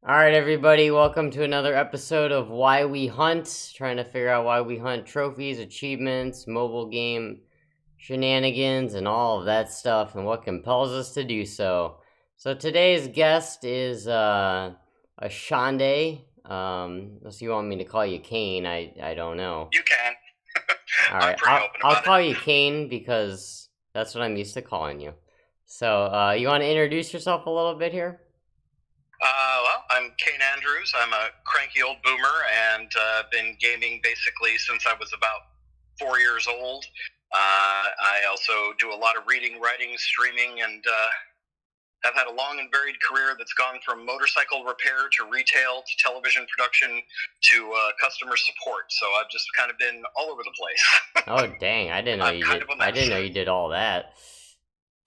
All right, everybody, welcome to another episode of Why We Hunt. Trying to figure out why we hunt trophies, achievements, mobile game shenanigans, and all of that stuff, and what compels us to do so. So today's guest is a Shande. Unless you want me to call you Kaine, I don't know. You can. All I'm right, pretty I'll open I'll about it. call you Kaine because that's what I'm used to calling you. So you want to introduce yourself a little bit here? I'm Kane Andrews. I'm a cranky old boomer and been gaming basically since I was about 4 years old. I also do a lot of reading, writing, streaming, and have had a long and varied career that's gone from motorcycle repair to retail to television production to customer support. So I've just kind of been all over the place. Oh dang, I didn't know I'm you kind did. of a I mess. didn't know you did all that.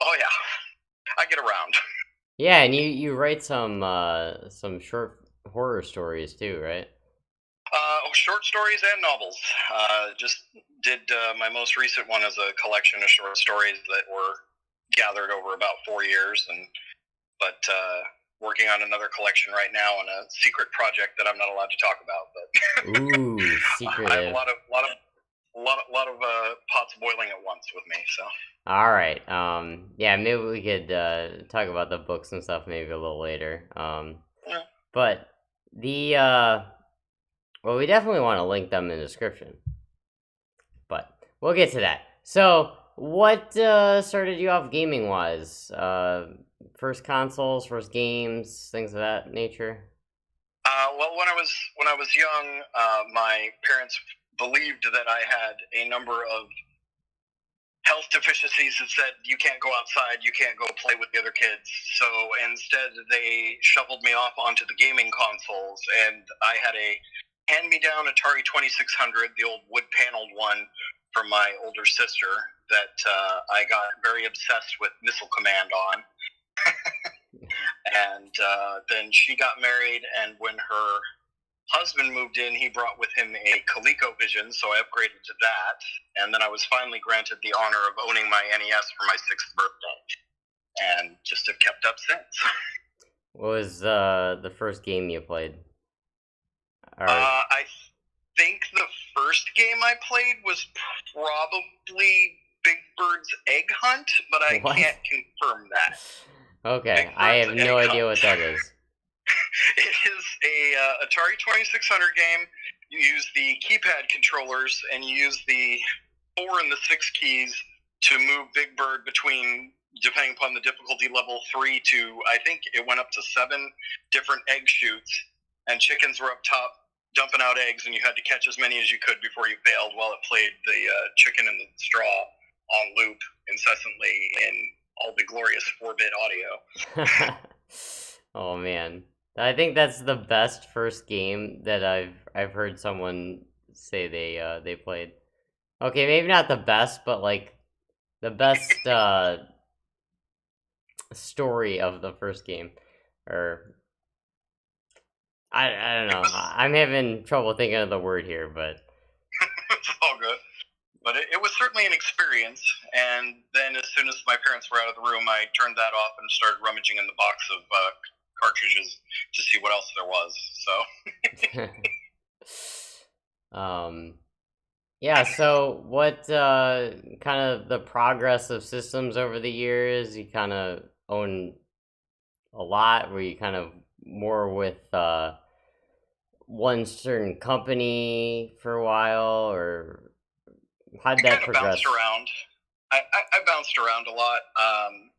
Oh, yeah. I get around. Yeah, and you write some short horror stories too, right? Short stories and novels. Just did my most recent one as a collection of short stories that were gathered over about 4 years, and but working on another collection right now on a secret project that I'm not allowed to talk about. But Ooh, I have a secretive. lot of pots boiling at once with me. So All right. Yeah, maybe we could talk about the books and stuff maybe a little later. yeah. But the well, we definitely want to link them in the description, but we'll get to that. So, what started you off gaming wise? First consoles, first games, things of that nature. Well, when I was young, my parents believed that I had a number of health deficiencies that said you can't go outside, you can't go play with the other kids. So instead, they shuffled me off onto the gaming consoles, and I had a hand-me-down Atari 2600, the old wood-paneled one from my older sister that I got very obsessed with Missile Command on. And then she got married, and when her husband moved in, he brought with him a ColecoVision, so I upgraded to that. And then I was finally granted the honor of owning my NES for my 6th birthday, and just have kept up since. What was the first game you played? Or I think the first game I played was probably Big Bird's Egg Hunt, but I what? can't confirm that. Big Okay, I Bird's have Egg no idea Hunt. what that is. It is a Atari 2600 game. You use the keypad controllers and you use the 4 and the 6 keys to move Big Bird between, depending upon the difficulty level, 3 to, I think it went up to 7 different egg shoots, and chickens were up top dumping out eggs, and you had to catch as many as you could before you failed while it played the chicken and the straw on loop incessantly in all the glorious 4-bit audio. Oh man. I think that's the best first game that I've heard someone say they played. Okay, maybe not the best, but like the best story of the first game. Or I don't It know. was I'm having trouble thinking of the word here, but it's all good. But it was certainly an experience. And then, as soon as my parents were out of the room, I turned that off and started rummaging in the box of cartridges to see what else there was. So, um yeah, so what kind of the progress of systems over the years? You kind of own a lot, were you kind of more with one certain company for a while, or how'd I that kind of bounced progress? around. I bounced around a lot.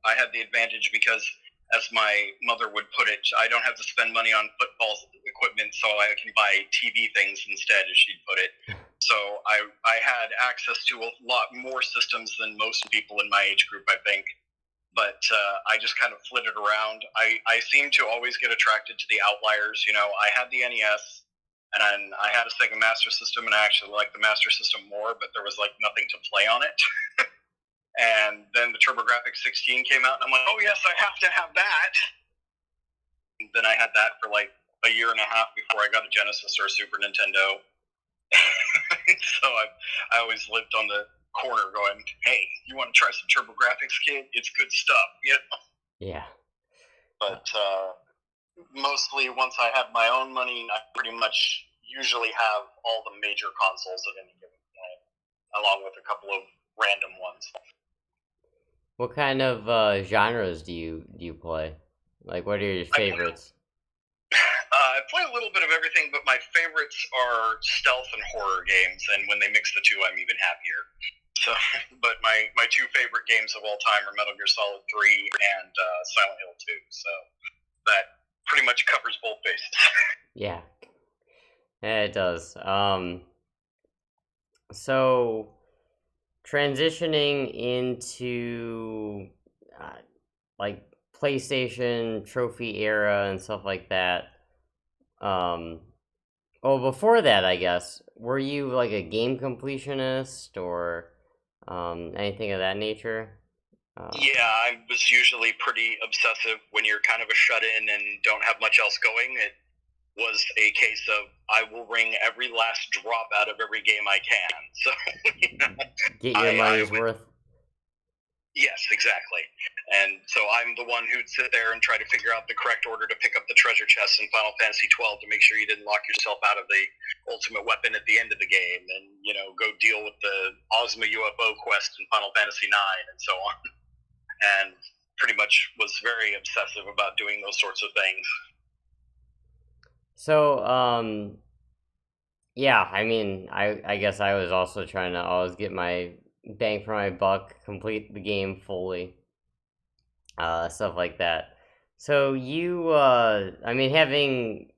I had the advantage because, as my mother would put it, I don't have to spend money on football equipment, so I can buy TV things instead, as she'd put it. So I had access to a lot more systems than most people in my age group, I think. But I just kind of flitted around. I seem to always get attracted to the outliers. You know, I had the NES, and I had a Sega Master System, and I actually liked the Master System more, but there was like nothing to play on it. And then the TurboGrafx 16 came out, and I'm like, oh yes, I have to have that. And then I had that for like a year and a half before I got a Genesis or a Super Nintendo. So I always lived on the corner going, hey, you want to try some TurboGrafx, kid? It's good stuff, you know? Yeah. Uh, But mostly once I have my own money, I pretty much usually have all the major consoles at any given point, along with a couple of random ones. What kind of genres do you play? Like, what are your favorites? I play a little bit of everything, but my favorites are stealth and horror games, and when they mix the two, I'm even happier. So, but my two favorite games of all time are Metal Gear Solid 3 and Silent Hill 2. So that pretty much covers both bases. Yeah, yeah, it does. So transitioning into uh, like PlayStation trophy era and stuff like that. Um, oh, before that, I guess, were you like a game completionist or anything of that nature? Yeah, I was usually pretty obsessive when you're kind of a shut in and don't have much else going. It was a case of I will wring every last drop out of every game I can. So Get your I money's would. worth. Yes, exactly. And so I'm the one who'd sit there and try to figure out the correct order to pick up the treasure chest in Final Fantasy 12 to make sure you didn't lock yourself out of the ultimate weapon at the end of the game, and go deal with the Ozma UFO quest in Final Fantasy 9 and so on. And pretty much was very obsessive about doing those sorts of things. So, yeah, I mean, I guess I was also trying to always get my bang for my buck, complete the game fully, stuff like that. So I mean, having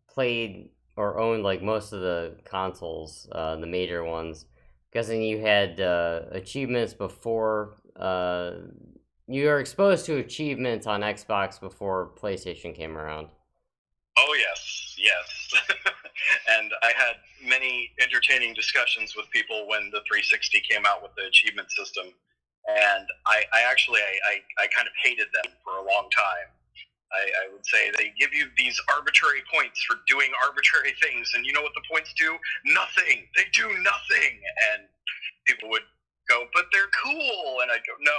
played or owned like most of the consoles, the major ones, guessing you had achievements before. You were exposed to achievements on Xbox before PlayStation came around. Oh, yes, yes. And I had many entertaining discussions with people when the 360 came out with the achievement system. And I actually, I kind of hated them for a long time. I would say they give you these arbitrary points for doing arbitrary things. And you know what the points do? Nothing. They do nothing. And people would go, but they're cool. And I'd go, no,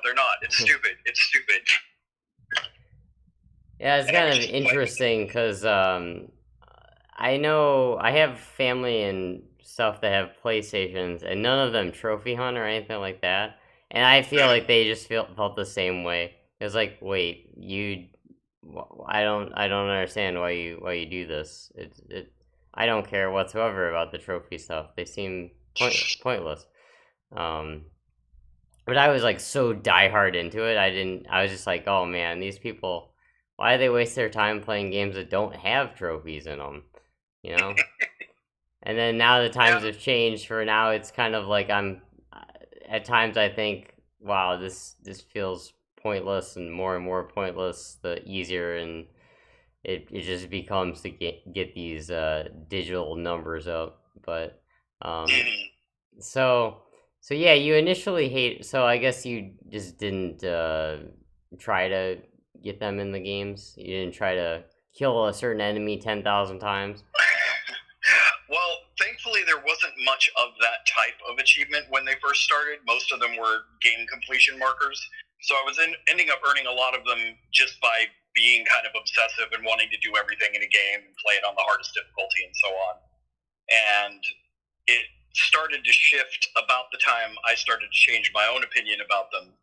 they're not. It's stupid. It's stupid. Yeah, it's And it kind was of just like, interesting because I know I have family and stuff that have PlayStations, and none of them trophy hunt or anything like that. And I feel like they just felt the same way. It's like, wait, I don't understand why you do this. I don't care whatsoever about the trophy stuff. They seem pointless. Um, but I was like so diehard into it. I was just like, oh man, these people, why do they waste their time playing games that don't have trophies in them? You know. And then now the yeah, times have changed. For now, it's kind of like at times I think, wow, this feels pointless and more pointless the easier and it just becomes to get these digital numbers up. But um, mhm. so so yeah, you initially hate. So I guess you just didn't try to get them in the games. You didn't try to kill a certain enemy 10,000 times. Well, thankfully, there wasn't much of that type of achievement when they first started. Most of them were game completion markers. So I was ending up earning a lot of them just by being kind of obsessive and wanting to do everything in a game and play it on the hardest difficulty and so on. And it started to shift about the time I started to change my own opinion about them.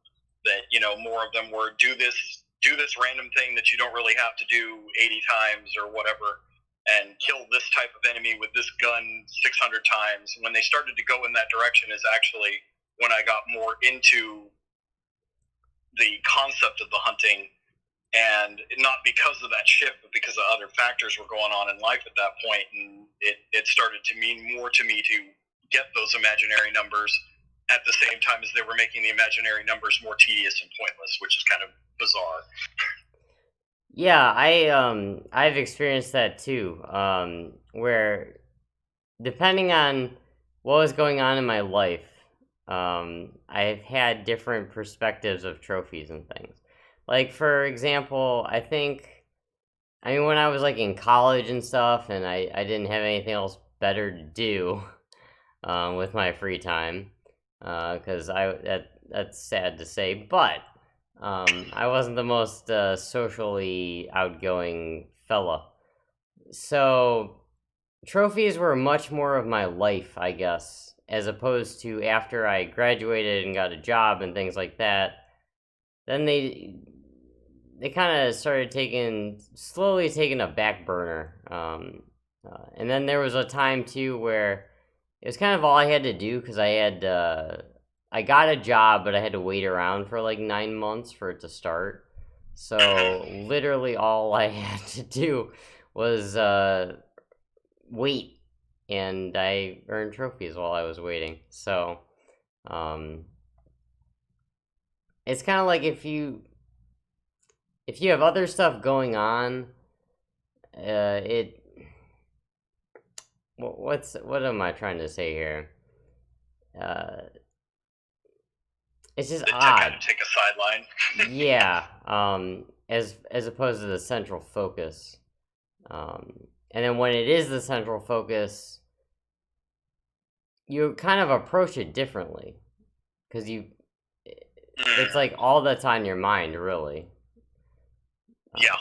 That more of them were do this random thing that you don't really have to do 80 times or whatever, and kill this type of enemy with this gun 600 times. When they started to go in that direction is actually when I got more into the concept of the hunting, and not because of that shift, but because of other factors were going on in life at that point, and it started to mean more to me to get those imaginary numbers at the same time as they were making the imaginary numbers more tedious and pointless, which is kind of bizarre. Yeah, I've experienced that too. Where depending on what was going on in my life, I've had different perspectives of trophies and things. Like for example, I mean when I was like in college and stuff, and I didn't have anything else better to do, with my free time, because that's sad to say, but I wasn't the most socially outgoing fella. So trophies were much more of my life, I guess, as opposed to after I graduated and got a job and things like that. Then they kind of started slowly taking a back burner. And then there was a time too where it was kind of all I had to do because I got a job, but I had to wait around for like 9 months for it to start. So literally all I had to do was wait, and I earned trophies while I was waiting. So um, it's kind of like if you have other stuff going on, it what am I trying to say here? Uh, it's just To kind odd. of take a sideline. Yeah, as opposed to the central focus. And then when it is the central focus, you kind of approach it differently because it's like all that's on your mind, really. Yeah.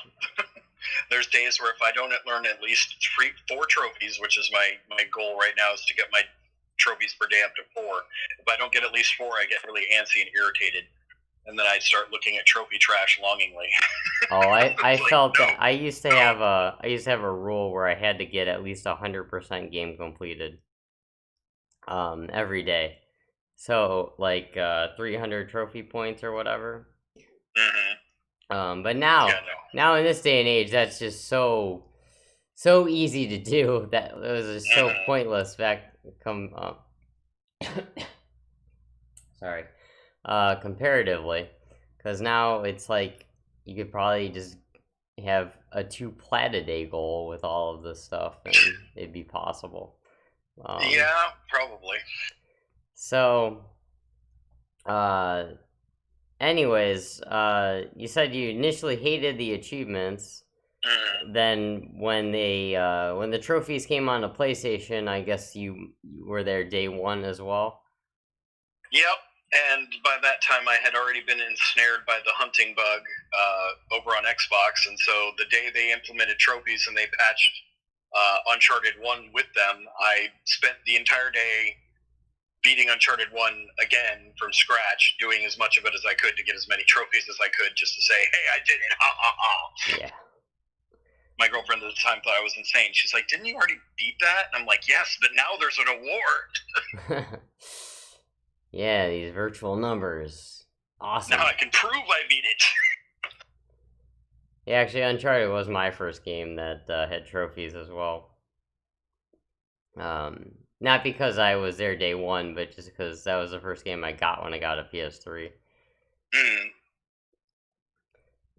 There's days where if I don't learn at least 4 trophies, which is my goal right now, is to get my trophies per day up to 4. If I don't get at least 4, I get really antsy and irritated, and then I start looking at trophy trash longingly. Oh, I Like, felt no, that I used to have a rule where I had to get at least 100% game completed every day. So like 300 trophy points or whatever. But now Yeah, no. now in this day and age, that's just so easy to do that it was just so pointless back come sorry comparatively, because now it's like you could probably just have a 2 plat a day goal with all of this stuff and it'd be possible. Yeah, probably. So uh anyways, you said you initially hated the achievements. Then when the trophies came on a PlayStation, I guess you were there day one as well. Yep. And by that time, I had already been ensnared by the hunting bug over on Xbox, and so the day they implemented trophies and they patched Uncharted 1 with them, I spent the entire day beating Uncharted 1 again from scratch, doing as much of it as I could to get as many trophies as I could, just to say, hey, I did it, ha ha ha. Yeah. My girlfriend at the time thought I was insane. She's like, didn't you already beat that? And I'm like, yes, but now there's an award. Yeah, these virtual numbers. Awesome. Now I can prove I beat it. Yeah, actually, Uncharted was my first game that had trophies as well. Not because I was there day one, but just because that was the first game I got when I got a PS3.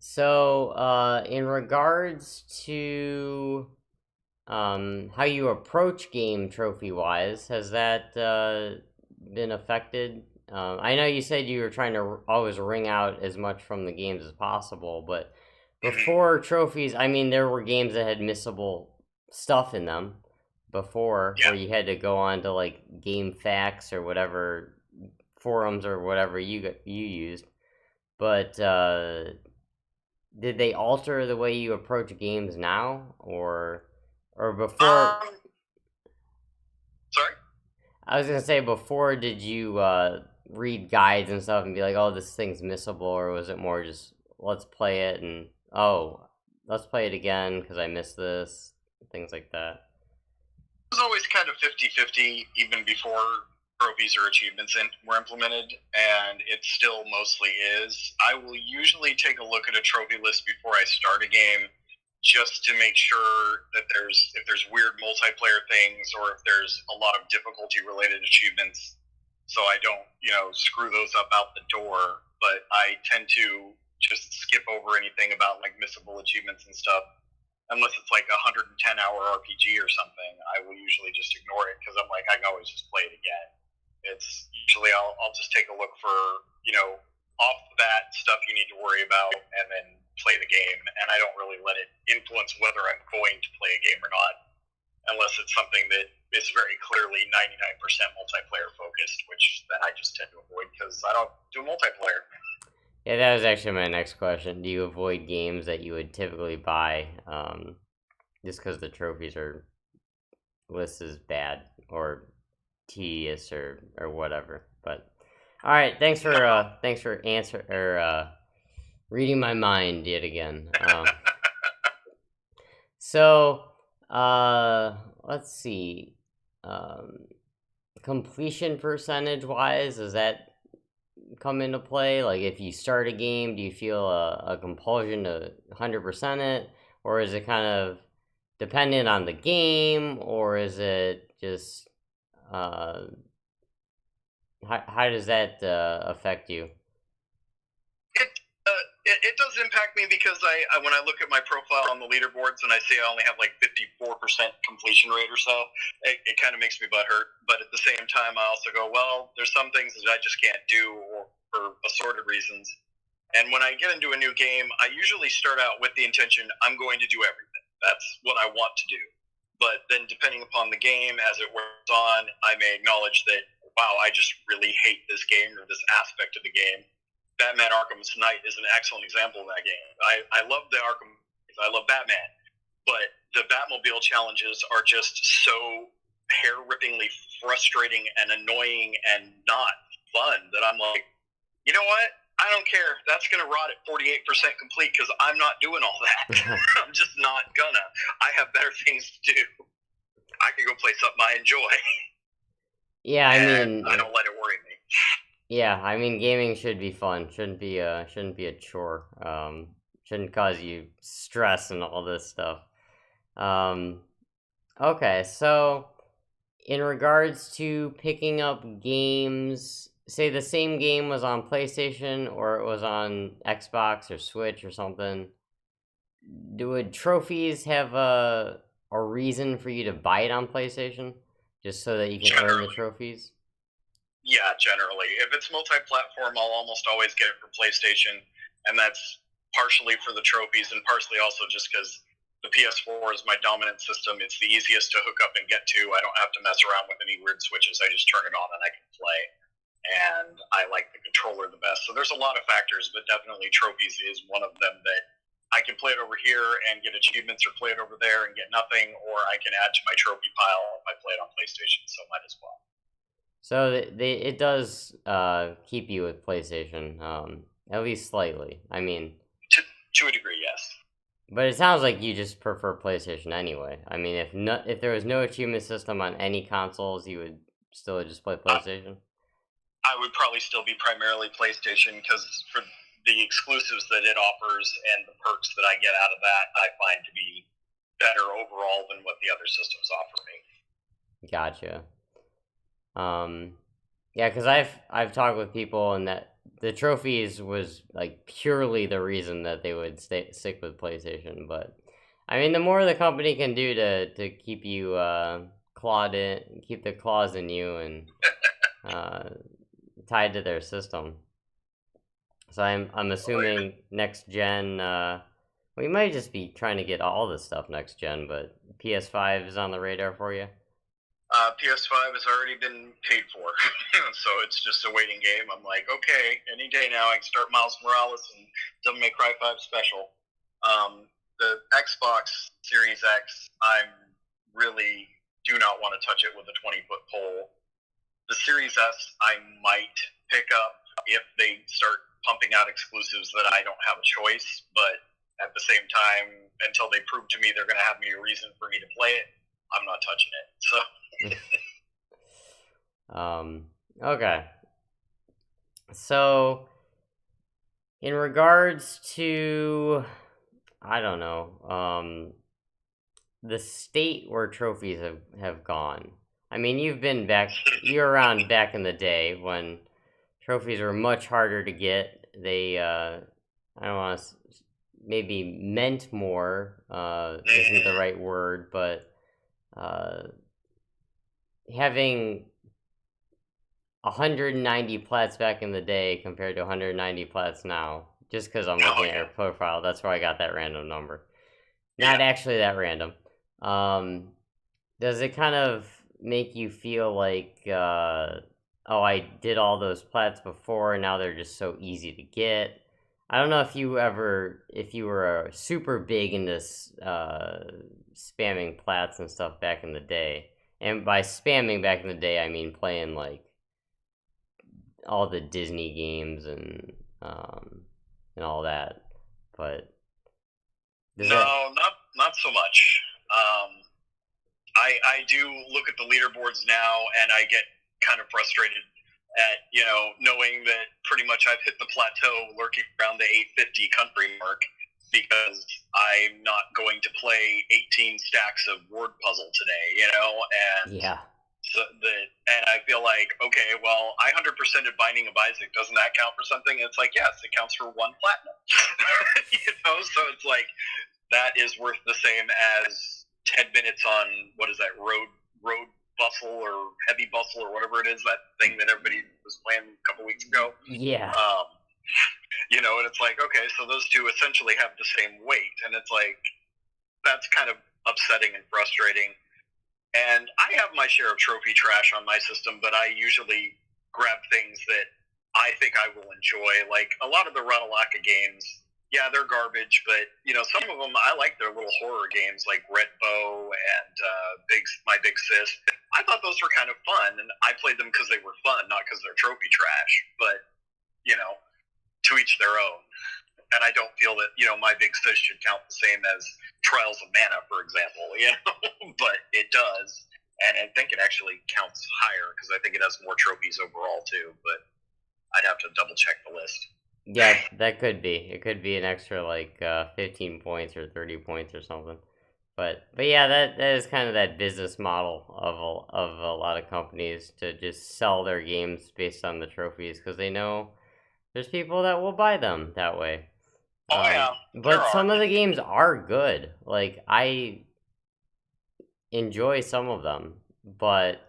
So, in regards to how you approach game trophy wise, has that been affected? I know you said you were trying to always wring out as much from the games as possible, but before trophies, I mean, there were games that had missable stuff in them before, Yeah. where you had to go on to like Game Facts or whatever forums or whatever you used. But did they alter the way you approach games now, or before? Sorry? I was gonna say before. Did you read guides and stuff and be like, "Oh, this thing's missable," or was it more just let's play it and let's play it again because I missed this, things like that? It was always kind of 50-50 even before trophies or achievements were implemented, and it still mostly is. I will usually take a look at a trophy list before I start a game just to make sure that if there's weird multiplayer things or if there's a lot of difficulty related achievements, so I don't, screw those up out the door. But I tend to just skip over anything about like missable achievements and stuff. Unless it's like a 110-hour RPG or something, I will usually just ignore it because I'm like, I can always just play it again. It's usually I'll just take a look for, off the bat stuff you need to worry about and then play the game. And I don't really let it influence whether I'm going to play a game or not, unless it's something that is very clearly 99% multiplayer focused, which then I just tend to avoid because I don't do multiplayer. Yeah, that was actually my next question. Do you avoid games that you would typically buy, just because the trophies are listed as bad or tedious or whatever? But all right, thanks for answer or reading my mind yet again. So let's see. Um, Completion percentage wise, does that come into play? Like, if you start a game, do you feel a compulsion to 100% it, or is it kind of dependent on the game, or is it just uh, how does that affect you? It does impact me because when I look at my profile on the leaderboards and I see I only have like 54% completion rate or so, it kind of makes me butthurt. But at the same time, I also go, well, there's some things that I just can't do for assorted reasons. And when I get into a new game, I usually start out with the intention I'm going to do everything. That's what I want to do. But then, depending upon the game as it wears on, I may acknowledge that, wow, I just really hate this game or this aspect of the game. Batman Arkham Knight is an excellent example of that game. I love the Arkham. I love Batman, but the Batmobile challenges are just so hair-rippingly frustrating and annoying and not fun that I'm like, you know what? I don't care. That's going to rot at 48% complete because I'm not doing all that. I'm just not gonna. I have better things to do. I can go play something I enjoy. Yeah, I and mean, I don't let it worry me. yeah, I mean, gaming should be fun. Shouldn't be a chore. Shouldn't cause you stress and all this stuff. Um, okay, so in regards to picking up games, say the same game was on PlayStation or it was on Xbox or Switch or something, would trophies have a reason for you to buy it on PlayStation just so that you can earn the trophies? Yeah, generally. If it's multi-platform, I'll almost always get it for PlayStation, and that's partially for the trophies and partially also just because the PS4 is my dominant system. It's the easiest to hook up and get to. I don't have to mess around with any weird switches. I just turn it on and I can play. And I like the controller the best. So there's a lot of factors, but definitely trophies is one of them that I can play it over here and get achievements or play it over there and get nothing, or I can add to my trophy pile if I play it on PlayStation, so might as well. So it does keep you with PlayStation, at least slightly. I mean, To a degree, yes. but it sounds like you just prefer PlayStation anyway. I mean, if there was no achievement system on any consoles, you would still just play PlayStation. I would probably still be primarily PlayStation because for the exclusives that it offers and the perks that I get out of that, I find to be better overall than what the other systems offer me. Gotcha. Yeah, because I've talked with people and that the trophies was like purely the reason that they would stick with PlayStation. But I mean, the more the company can do to keep you clawed in, keep the claws in you and uh, tied to their system. So I'm assuming next gen. We might just be trying to get all this stuff next gen, but PS5 is on the radar for you. PS5 has already been paid for, so it's just a waiting game. I'm like, okay, any day now I can start Miles Morales and Devil May Cry 5 special. The Xbox Series X, I really do not want to touch it with a 20-foot pole. The Series S, I might pick up if they start pumping out exclusives that I don't have a choice, but at the same time, until they prove to me they're going to have me a reason for me to play it, I'm not touching it. So. Okay. So, in regards to, I don't know, the state where trophies have gone. I mean, you're around back in the day when trophies were much harder to get. They, I don't want to, maybe meant more, isn't the right word, but, having 190 plats back in the day compared to 190 plats now, just because I'm looking at your profile, that's where I got that random number. Not actually that random. Does it kind of make you feel like, oh, I did all those plats before, and now they're just so easy to get? I don't know if you were super big into spamming plats and stuff back in the day. And by spamming back in the day, I mean playing like all the Disney games and all that. But does that? No, not so much. I do look at the leaderboards now, and I get kind of frustrated at knowing that pretty much I've hit the plateau, lurking around the 850 country mark, because I'm not going to play 18 stacks of word puzzle today, and Yeah. and I feel like, okay, well, I 100%ed Binding of Isaac. Doesn't that count for something? And it's like, yes, it counts for one platinum. So it's like that is worth the same as 10 minutes on what is that road bustle or heavy bustle or whatever it is, that thing that everybody was playing a couple weeks ago. Yeah. And it's like, okay, so those two essentially have the same weight, and it's like that's kind of upsetting and frustrating. And I have my share of trophy trash on my system, but I usually grab things that I think I will enjoy. Like a lot of the Ratalaka games, yeah, they're garbage, but some of them I like. Their little horror games like Red Bow and My Big Sis. I thought those were kind of fun, and I played them because they were fun, not because they're trophy trash. But to each their own. And I don't feel that My Big Sis should count the same as Trials of Mana, for example. But it does, and I think it actually counts higher because I think it has more trophies overall too. But I'd have to double check the list. Yeah, that could be. It could be an extra like 15 points or 30 points or something. But yeah, that is kind of that business model of a lot of companies to just sell their games based on the trophies because they know there's people that will buy them that way. Oh yeah, But some of the games are good. Like I enjoy some of them, but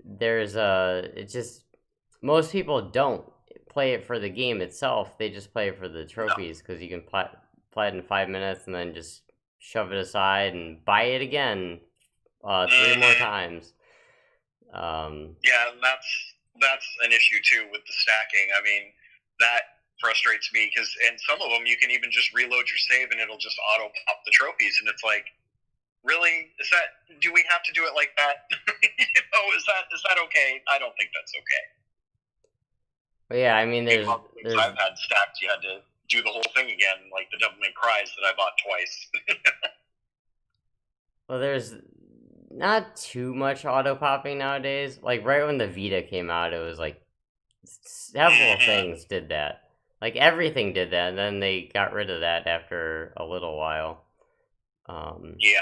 there's it's just most people don't play it for the game itself. They just play it for the trophies because you can play it in 5 minutes and then just shove it aside and buy it again 3 more times. Yeah, and that's an issue too with the stacking. I mean, that frustrates me because in some of them you can even just reload your save and it'll just auto pop the trophies, and it's like, really, do we have to do it like that? Is that okay? I don't think that's okay. But yeah, I mean, there's I've had stacked. You had to do the whole thing again, like the Devil May Cry's that I bought twice. Well, there's not too much auto popping nowadays. Like right when the Vita came out, it was like several things did that. Like everything did that, and then they got rid of that after a little while. Yeah.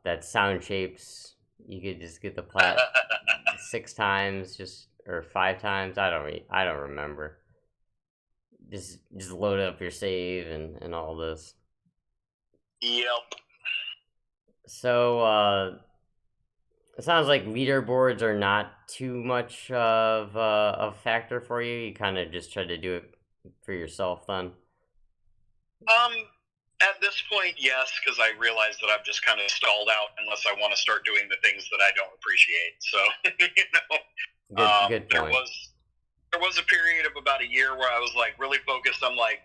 That sound shapes. You could just get the plat 6 times, or 5 times. I don't remember. Just load up your save and all this. Yep. So it sounds like leaderboards are not too much of a factor for you. You kind of just try to do it for yourself then. At this point, yes, because I realize that I've just kind of stalled out unless I want to start doing the things that I don't appreciate. So, Good point. There was a period of about a year where I was like really focused. I'm like,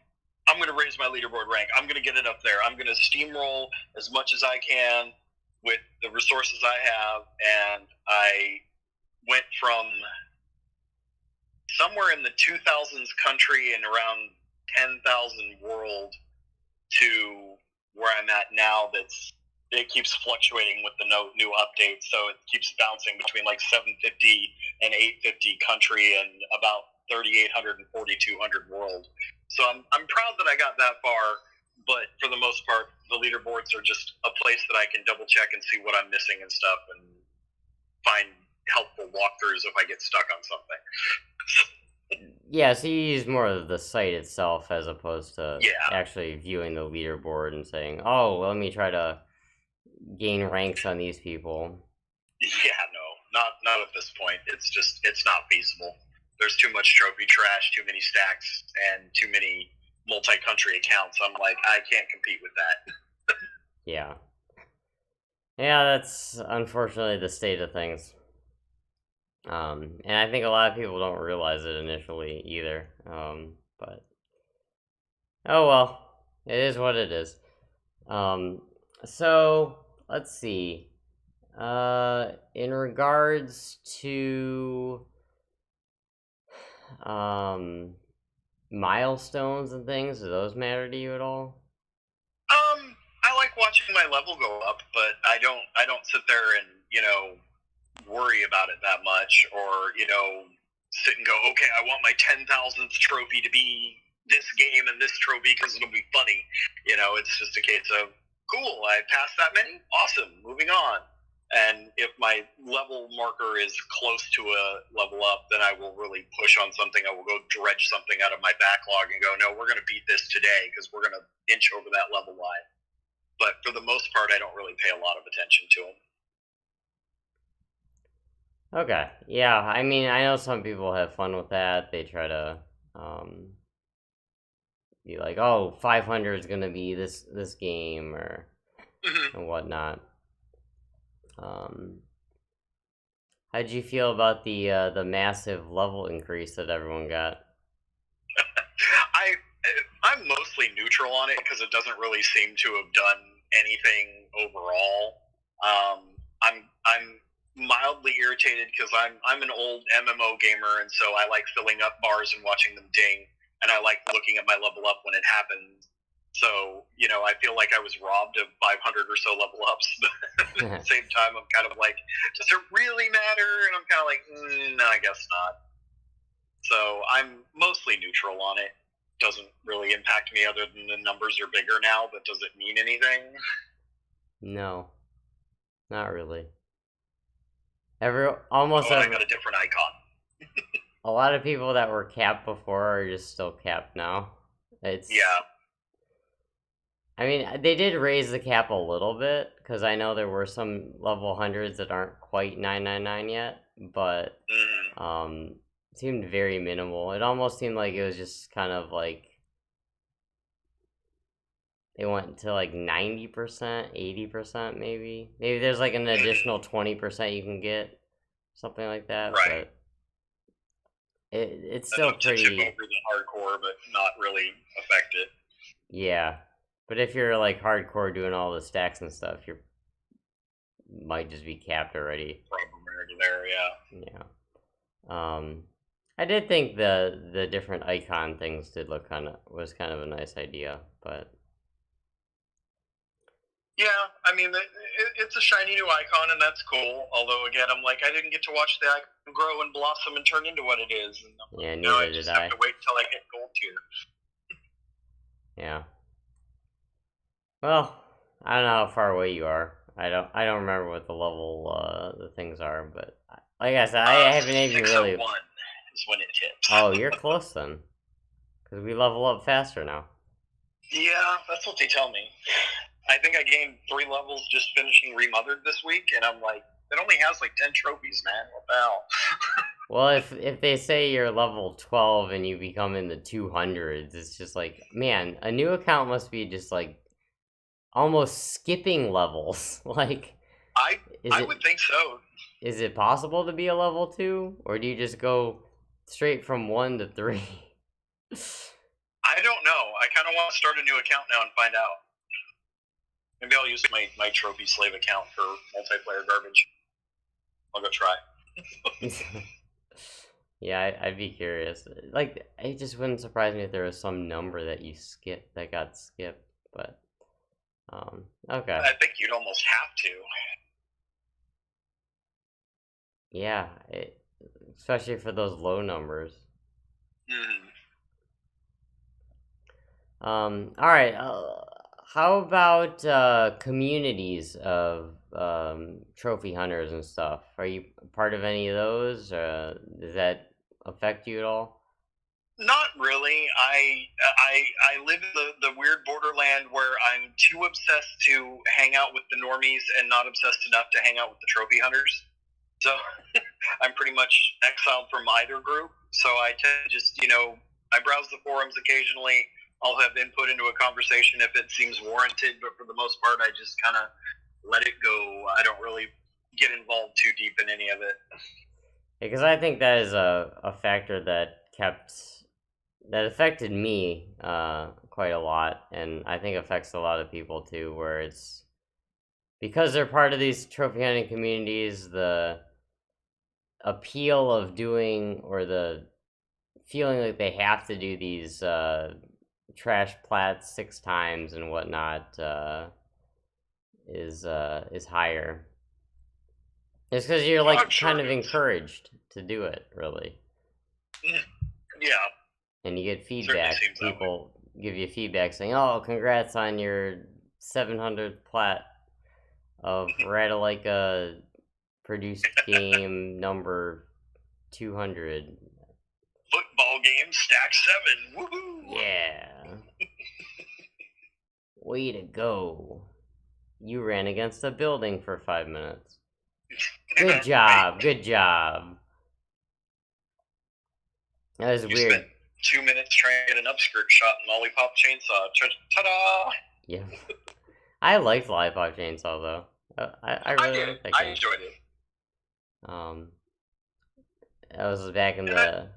I'm going to raise my leaderboard rank. I'm going to get it up there. I'm going to steamroll as much as I can with the resources I have. And I went from somewhere in the 2000s country and around 10,000 world to where I'm at now. It keeps fluctuating with the new updates, so it keeps bouncing between like 750 and 850 country and about 3,800 and 4,200 world. So I'm proud that I got that far, but for the most part, the leaderboards are just a place that I can double check and see what I'm missing and stuff, and find helpful walkthroughs if I get stuck on something. Yeah, so you use more of the site itself as opposed to actually viewing the leaderboard and saying, "Oh, let me try to gain ranks on these people." Yeah, no, not at this point. It's not feasible. There's too much trophy trash, too many stacks, and too many multi-country accounts. I'm like, I can't compete with that. Yeah, that's unfortunately the state of things. And I think a lot of people don't realize it initially either. But oh well, it is what it is. Um, so let's see. In regards to um milestones and things, do those matter to you at all? I like watching my level go up, but I don't sit there and worry about it that much, or sit and go, okay, I want my 10,000th trophy to be this game and this trophy because it'll be funny. It's just a case of cool. I passed that many. Awesome. Moving on. And if my level marker is close to a level up, then I will really push on something. I will go dredge something out of my backlog and go, no, we're going to beat this today because we're going to inch over that level line. But for the most part, I don't really pay a lot of attention to them. Okay. Yeah, I mean, I know some people have fun with that. They try to um be like, "Oh, 500 is going to be this game," or and whatnot. Um how did you feel about the massive level increase that everyone got? I I'm mostly neutral on it because it doesn't really seem to have done anything overall. I'm mildly irritated because I'm an old MMO gamer, and so I like filling up bars and watching them ding, and I like looking at my level up when it happens. So I feel like I was robbed of 500 or so level ups, but at the same time, I'm kind of like, does it really matter? And I'm kind of like, no, I guess not. So I'm mostly neutral on it. Doesn't really impact me other than the numbers are bigger now, but does it mean anything? No, not really. Oh, Almost and I every got a different icon. a lot of people that were capped before are just still capped now. It's Yeah. I mean, they did raise the cap a little bit because I know there were some level hundreds that aren't quite 999 yet, but Mm. it seemed very minimal. It almost seemed like it was just kind of like they went to like 90%, 80% maybe. Maybe there's like an additional 20% you can get, something like that, Right. but it's still Enough to tip pretty, over the hardcore, but not really affect it. yeah. But if you're like hardcore doing all the stacks and stuff, you might just be capped already. Problem already there, yeah. Yeah. Um, I did think the different icon things did look was kind of a nice idea, but Yeah, I mean, it's a shiny new icon, and that's cool. Although, again, I'm like, I didn't get to watch the icon grow and blossom and turn into what it is. And I'm like, yeah, no, I neither did just have I. to wait until I hit gold tier. Yeah. Well, I don't know how far away you are. I don't remember what the level the things are, but like I said, I haven't even really. 601 is when it hits. Oh, you're close then, because we level up faster now. Yeah, that's what they tell me. I think I gained 3 levels just finishing Remothered this week, and I'm like, it only has like 10 trophies, man. What the hell? Well, if they say you're level 12 and you become in the 200s, it's just like, man, a new account must be just like almost skipping levels. Like, I is I it would think so. is it possible to be a level 2, or do you just go straight from 1 to 3? I don't know. I kind of want to start a new account now and find out. Maybe I'll use my trophy slave account for multiplayer garbage. I'll go try. Yeah, I'd be curious. Like, it just wouldn't surprise me if there was some number that got skipped. But okay, I think you'd almost have to. yeah, especially for those low numbers. Mm. All right. How about communities of trophy hunters and stuff? Are you part of any of those? Does that affect you at all? Not really. I live in the weird borderland where I'm too obsessed to hang out with the normies and not obsessed enough to hang out with the trophy hunters. So I'm pretty much exiled from either group. So I tend to just, I browse the forums occasionally. I'll have input into a conversation if it seems warranted, but for the most part, I just kind of let it go. I don't really get involved too deep in any of it. Because I think that is a factor that affected me quite a lot, and I think affects a lot of people too, where it's because they're part of these trophy hunting communities, the appeal of doing or the feeling like they have to do these trash plats 6 times and whatnot is higher. It's because you're I'm like sure kind it of is. encouraged to do it, really, Yeah, and you get certainly feedback. seems that way. People give you feedback saying, "Oh, congrats on your 700th plat of Ratalaika produced game number 200." Football game, stack 7. Woohoo! Yeah. Way to go. You ran against a building for 5 minutes. Good Right. job. Good job. That was You spent weird. 2 minutes trying to get an upskirt shot in Lollipop Chainsaw. Ta-da! Yeah. I liked Lollipop Chainsaw though. I I really did. liked that I game. enjoyed it. Um, that was back in And I,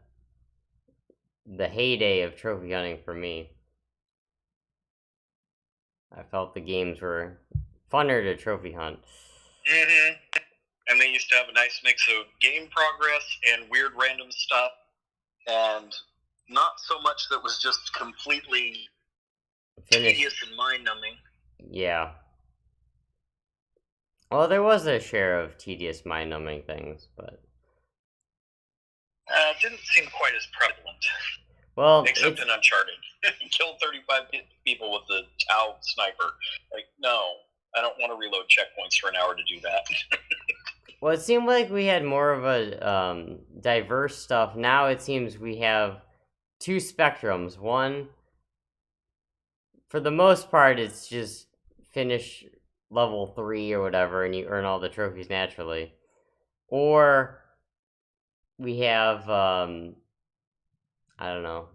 the heyday of trophy hunting for me. I felt the games were funner to trophy hunt. mm-hmm. And they used to have a nice mix of game progress and weird random stuff, and not so much that was just completely Finish. tedious and mind-numbing. Yeah. Well, there was a share of tedious, mind-numbing things, but It didn't seem quite as prevalent, well, except it's in Uncharted. Killed 35 people with the Tau sniper. Like, no, I don't want to reload checkpoints for an hour to do that. well, it seemed like we had more of a diverse stuff. Now it seems we have two spectrums. One, for the most part, it's just finish level 3 or whatever, and you earn all the trophies naturally. Or we have I don't know,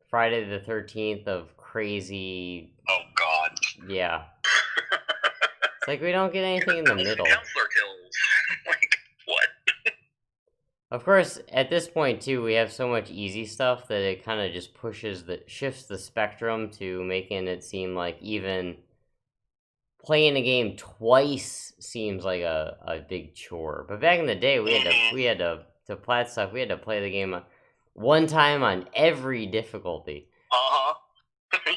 Friday the 13th of crazy. Oh, God. Yeah, it's like we don't get anything in the middle. Counselor kills. Like, what? Of course, at this point too, we have so much easy stuff that it kind of just shifts the spectrum to making it seem like even playing a game twice seems like a big chore. But back in the day, we had to plat stuff. We had to play the game one time on every difficulty. Uh-huh.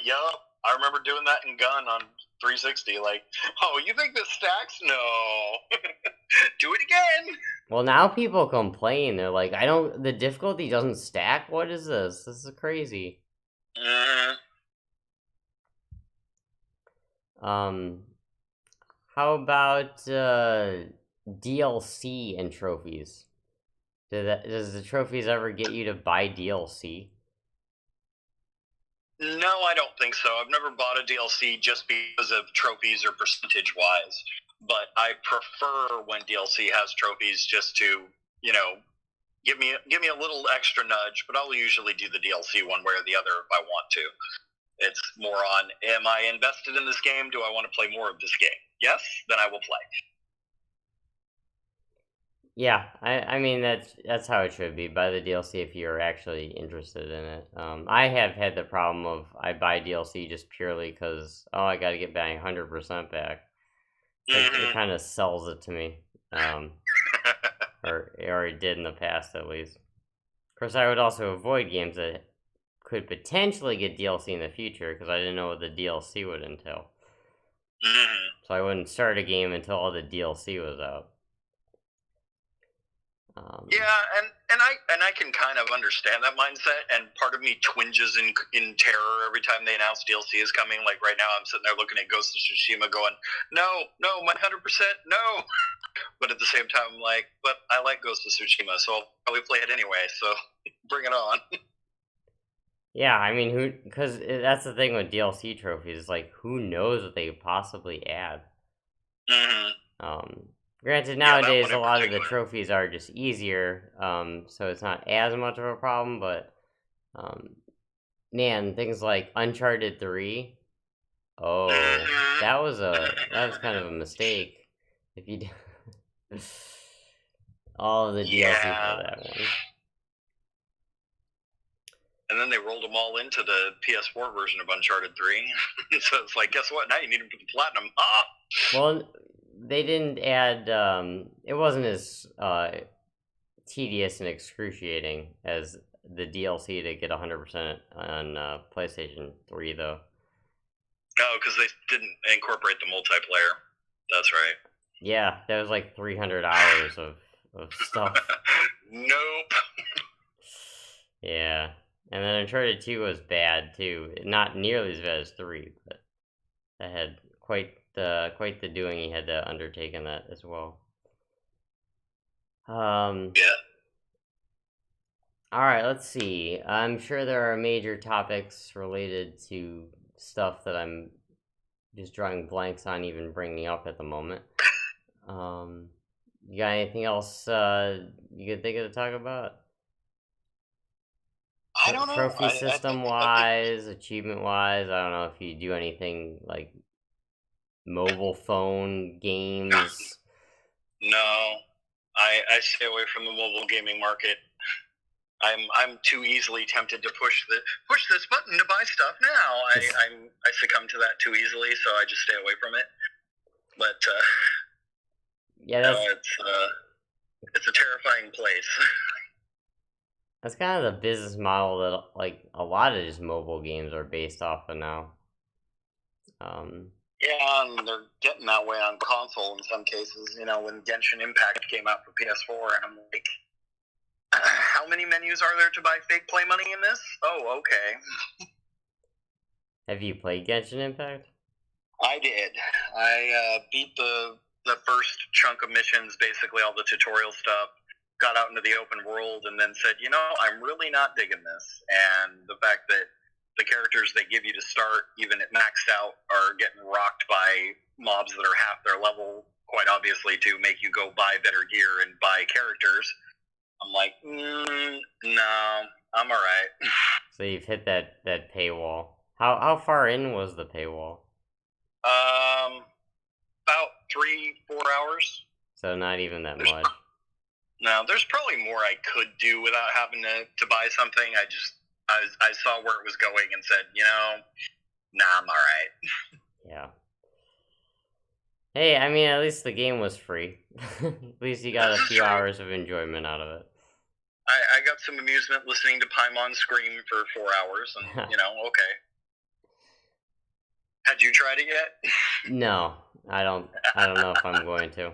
Yup. I remember doing that in Gun on 360. Like, oh, you think this stacks? No. Do it again. Well, now people complain. They're like, "I don't. The difficulty doesn't stack. What is this? This is crazy." Um, how about DLC and trophies? Does the trophies ever get you to buy DLC? No, I don't think so. I've never bought a DLC just because of trophies or percentage wise. But I prefer when DLC has trophies just to, give me a little extra nudge. But I'll usually do the DLC one way or the other if I want to. It's more on, am I invested in this game? Do I want to play more of this game? Yes, then I will play. Yeah, I mean that's how it should be. Buy the DLC if you're actually interested in it. I have had the problem of I buy DLC just purely because I got to get my 100% back. Like it kind of sells it to me, or it did in the past at least. Of course, I would also avoid games that could potentially get DLC in the future because I didn't know what the DLC would entail. So I wouldn't start a game until all the DLC was out. Yeah, and I can kind of understand that mindset, and part of me twinges in terror every time they announce DLC is coming. Like right now, I'm sitting there looking at Ghost of Tsushima, going, "No, my 100%, no." But at the same time, I'm like, "But I like Ghost of Tsushima, so I'll probably play it anyway. So bring it on." Yeah, I mean, because that's the thing with DLC trophies. Like, who knows what they could possibly add? Granted, nowadays a lot of the trophies are just easier, so it's not as much of a problem. But man, things like Uncharted 3. Oh, that was kind of a mistake. If you All of the DLC for Yeah. that one. And then they rolled them all into the PS4 version of Uncharted 3. So it's like, guess what? Now you need them for the platinum. Ah! Well, they didn't add. It wasn't as tedious and excruciating as the DLC to get 100% on PlayStation 3, though. No, because they didn't incorporate the multiplayer. That's right. Yeah, that was like 300 hours of stuff. Nope. Yeah, and then Uncharted 2 was bad too. Not nearly as bad as 3, but that had quite the doing he had to undertake in that as well. Yeah. All right, let's see. I'm sure there are major topics related to stuff that I'm just drawing blanks on even bringing up at the moment. You got anything else you could think of to talk about? I don't know. Trophy system wise, think... achievement wise, I don't know if you do anything like mobile phone games. No, I stay away from the mobile gaming market. I'm too easily tempted to push this button to buy stuff now. I succumb to that too easily, so I just stay away from it. But yeah, that's it's a terrifying place. That's kind of the business model that like a lot of these mobile games are based off of now. Yeah, and they're getting that way on console in some cases. You know, when Genshin Impact came out for PS4, and I'm like, how many menus are there to buy fake play money in this? Oh, okay. Have you played Genshin Impact? I did. I beat the first chunk of missions, basically all the tutorial stuff, got out into the open world, and then said, you know, I'm really not digging this. And the fact that the characters they give you to start, even at maxed out, are getting rocked by mobs that are half their level, quite obviously, to make you go buy better gear and buy characters. I'm like, no, I'm all right. So you've hit that paywall. How far in was the paywall? About 3-4 hours. So not even that much. No, there's probably more I could do without having to buy something. I saw where it was going and said, you know, nah, I'm all right. Yeah. Hey, I mean, at least the game was free. At least you got a few hours of enjoyment out of it. I got some amusement listening to Paimon scream for 4 hours, and, you know, okay. Had you tried it yet? No, I don't know if I'm going to.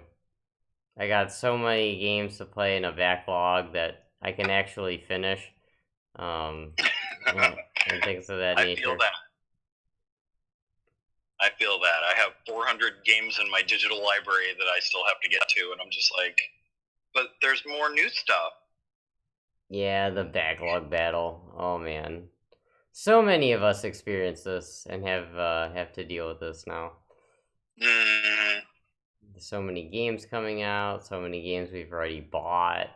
I got so many games to play in a backlog that I can actually finish. And things of that nature. I feel that. I have 400 games in my digital library that I still have to get to, and I'm just like, but there's more new stuff. Yeah, the backlog battle. Oh man, so many of us experience this and have to deal with this now. Mm-hmm. So many games coming out, so many games we've already bought.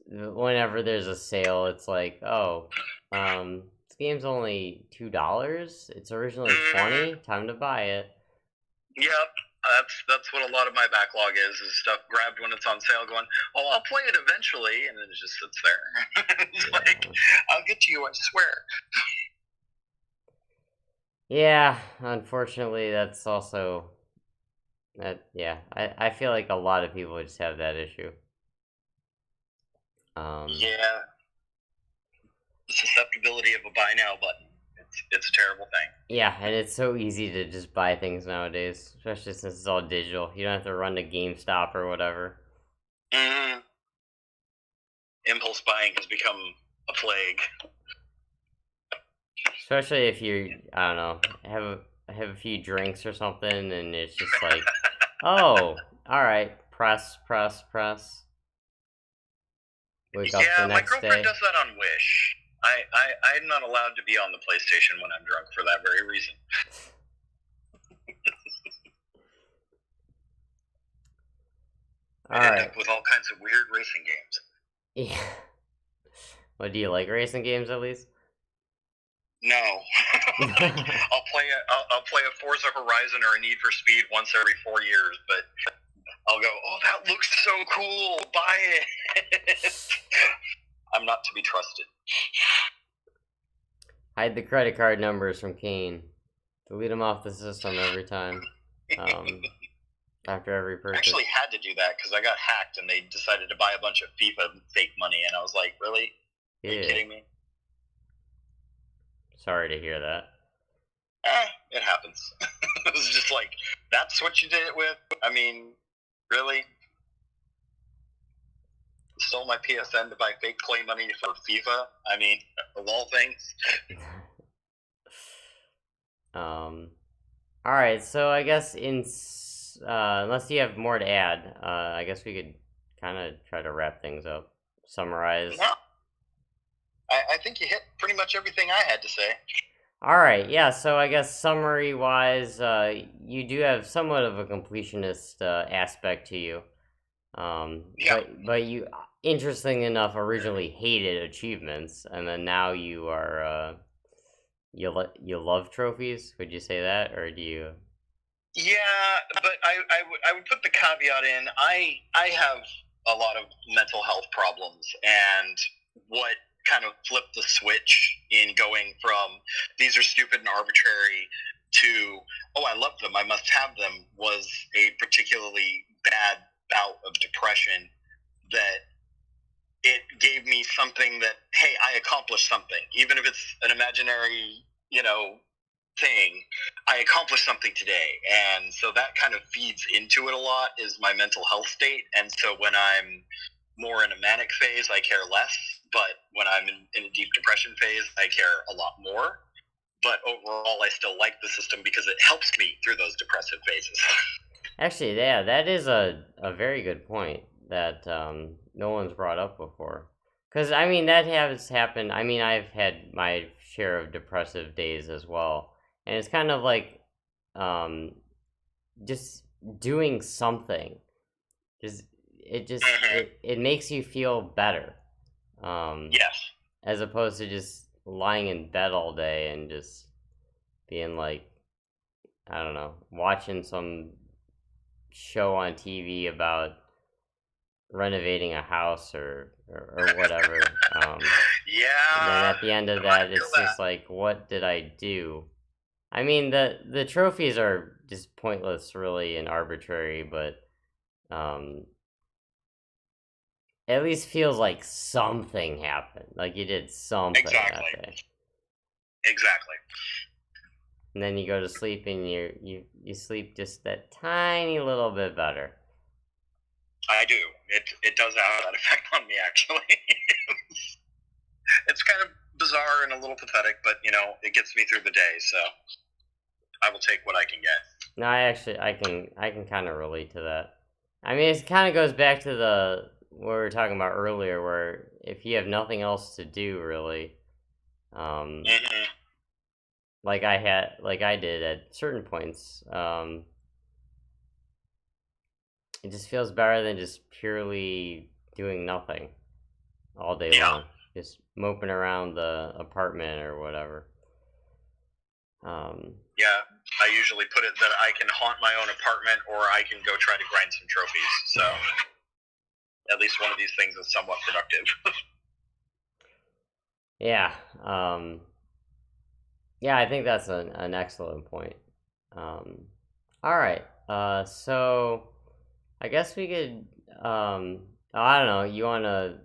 Whenever there's a sale, it's like, oh, this game's only $2. It's originally $20. Time to buy it. Yep. That's what a lot of my backlog is stuff grabbed when it's on sale going, oh, I'll play it eventually, and then it just sits there. It's like, I'll get to you, I swear. Yeah, unfortunately, that's also... I feel like a lot of people just have that issue. Yeah. The susceptibility of a buy now button. It's a terrible thing. Yeah, and it's so easy to just buy things nowadays, especially since it's all digital. You don't have to run to GameStop or whatever. Mm-hmm. Impulse buying has become a plague. Especially if you, I don't know, have a few drinks or something, and it's just like, oh, all right, press. Wake up the next my girlfriend day. does that on Wish. I'm not allowed to be on the PlayStation when I'm drunk for that very reason. I end up with all kinds of weird racing games. Yeah. Well, do you like racing games at least? No. I'll play a Forza Horizon or a Need for Speed once every 4 years, but I'll go, oh, that looks so cool, buy it. I'm not to be trusted. Hide the credit card numbers from Kaine. Delete them off the system every time. After every I purchase. actually had to do that because I got hacked and they decided to buy a bunch of FIFA fake money, and I was like, really? Are you kidding me? Sorry to hear that. It happens. It was just like, that's what you did it with? I mean, really? Stole my PSN to buy fake play money for FIFA? I mean, of all things. Alright, so I guess unless you have more to add, I guess we could kind of try to wrap things up. Summarize. No. I think you hit pretty much everything I had to say. Alright, yeah, so I guess summary-wise, you do have somewhat of a completionist aspect to you. Yeah. But you, interesting enough, originally hated achievements, and then now you are, you love trophies? Would you say that, or do you? Yeah, but I would put the caveat in. I have a lot of mental health problems, and what kind of flipped the switch in going from these are stupid and arbitrary to, oh, I love them, I must have them, was a particularly bad bout of depression that it gave me something that, hey, I accomplished something. Even if it's an imaginary, thing, I accomplished something today. And so that kind of feeds into it a lot, is my mental health state. And so when I'm more in a manic phase, I care less. But when I'm in a deep depression phase, I care a lot more. But overall, I still like the system because it helps me through those depressive phases. Actually, yeah, that is a very good point that no one's brought up before. Because, I mean, that has happened. I mean, I've had my share of depressive days as well. And it's kind of like just doing something. It makes you feel better. Yes. As opposed to just lying in bed all day and just being like, I don't know, watching some show on TV about renovating a house or whatever. Yeah. And then at the end of that, it's just like, what did I do? I mean, the trophies are just pointless, really, and arbitrary, but at least feels like something happened. Like you did something that day. Exactly. And then you go to sleep and you sleep just that tiny little bit better. I do. It does have that effect on me, actually. It's kind of bizarre and a little pathetic, but it gets me through the day, so I will take what I can get. No, I can kind of relate to that. I mean, it kind of goes back to what we were talking about earlier, where if you have nothing else to do, really, like I did at certain points, it just feels better than just purely doing nothing all day long, just moping around the apartment or whatever. Yeah, I usually put it that I can haunt my own apartment, or I can go try to grind some trophies. So at least one of these things is somewhat productive. Yeah. Yeah, I think that's an excellent point. All right. So I guess we could. I don't know. You wanna?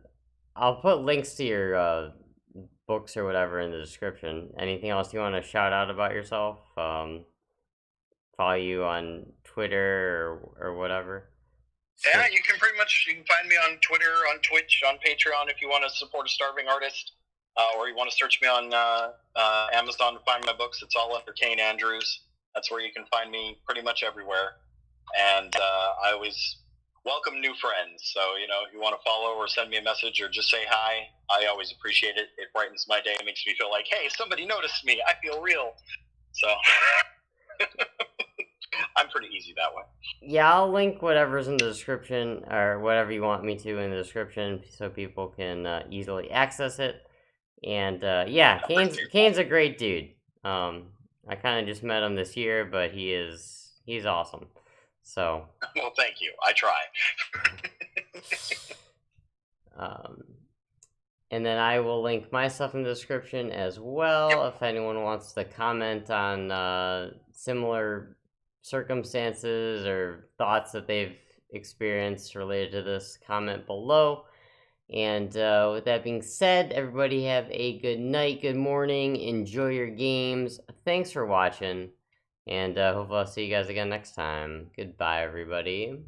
I'll put links to your books or whatever in the description. Anything else you want to shout out about yourself? Follow you on Twitter or whatever. Yeah, you can find me on Twitter, on Twitch, on Patreon if you want to support a starving artist, or you want to search me on Amazon to find my books. It's all under Kaine Andrews. That's where you can find me pretty much everywhere. And I always welcome new friends. So, if you want to follow or send me a message or just say hi, I always appreciate it. It brightens my day. It makes me feel like, hey, somebody noticed me. I feel real. So I'm pretty easy that way. Yeah, I'll link whatever's in the description or whatever you want me to in the description so people can easily access it. And yeah, Kaine's a great dude. I kind of just met him this year, but he's awesome. So, Well, thank you. I try. um, and then I will link my stuff in the description as well if anyone wants to comment on similar circumstances or thoughts that they've experienced related to this. Comment below. And with that being said, everybody have a good night, good morning, enjoy your games. Thanks for watching, and hopefully I'll see you guys again next time. Goodbye, everybody.